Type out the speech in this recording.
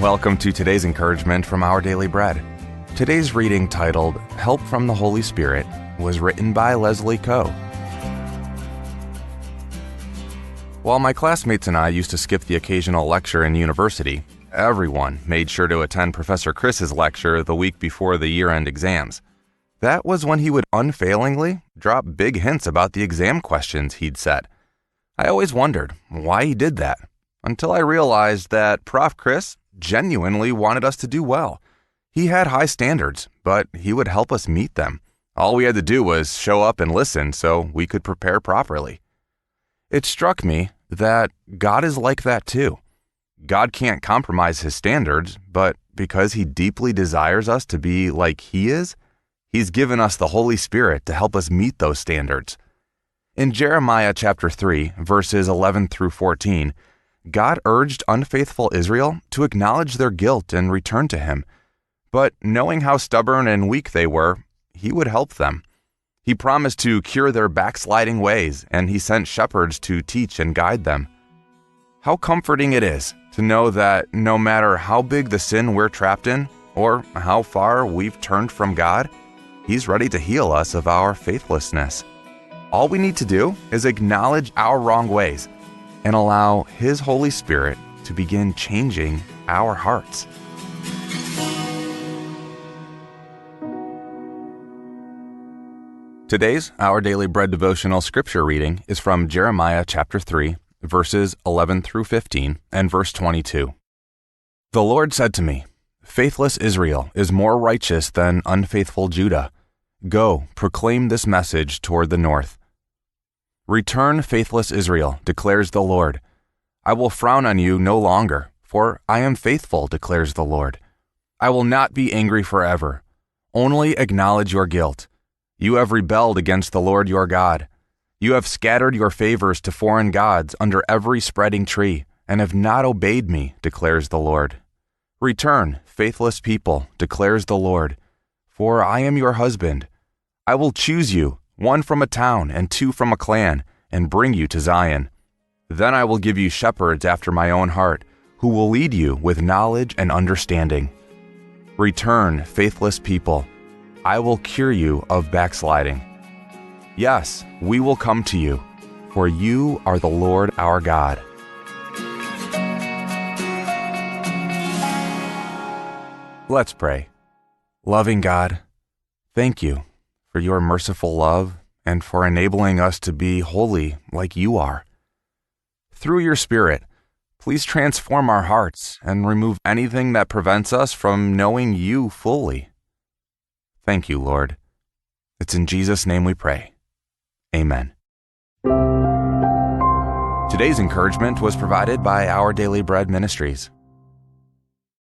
Welcome to today's encouragement from Our Daily Bread. Today's reading, titled Help from the Holy Spirit, was written by ꜰᴏᴍ. While my classmates and I used to skip the occasional lecture in university, everyone made sure to attend Professor Chris's lecture the week before the year-end exams. That was when he would unfailingly drop big hints about the exam questions he'd set. I always wondered why he did that, until I realized that Prof. Chris genuinely wanted us to do well. He had high standards, but he would help us meet them. All we had to do was show up and listen so we could prepare properly. It struck me that God is like that too. God can't compromise his standards, but because he deeply desires us to be like he is, he's given us the Holy Spirit to help us meet those standards. In Jeremiah chapter 3, verses 11 through 14, God urged unfaithful Israel to acknowledge their guilt and return to him. But knowing how stubborn and weak they were, he would help them. He promised to cure their backsliding ways, and he sent shepherds to teach and guide them. How comforting it is to know that no matter how big the sin we're trapped in, or how far we've turned from God, he's ready to heal us of our faithlessness. All we need to do is acknowledge our wrong ways and allow his Holy Spirit to begin changing our hearts. Today's Our Daily Bread devotional scripture reading is from Jeremiah chapter 3, verses 11 through 15 and verse 22. The Lord said to me, "Faithless Israel is more righteous than unfaithful Judah. Go, proclaim this message toward the north. Return, faithless Israel, declares the Lord. I will frown on you no longer, for I am faithful, declares the Lord. I will not be angry forever. Only acknowledge your guilt. You have rebelled against the Lord your God. You have scattered your favors to foreign gods under every spreading tree, and have not obeyed me, declares the Lord. Return, faithless people, declares the Lord, for I am your husband. I will choose you, one from a town and two from a clan, and bring you to Zion. Then I will give you shepherds after my own heart, who will lead you with knowledge and understanding. Return, faithless people. I will cure you of backsliding. Yes, we will come to you, for you are the Lord our God." Let's pray. Loving God, thank you for your merciful love and for enabling us to be holy like you are. Through your Spirit, please transform our hearts and remove anything that prevents us from knowing you fully. Thank you, Lord. It's in Jesus' name we pray. Amen. Today's encouragement was provided by Our Daily Bread Ministries.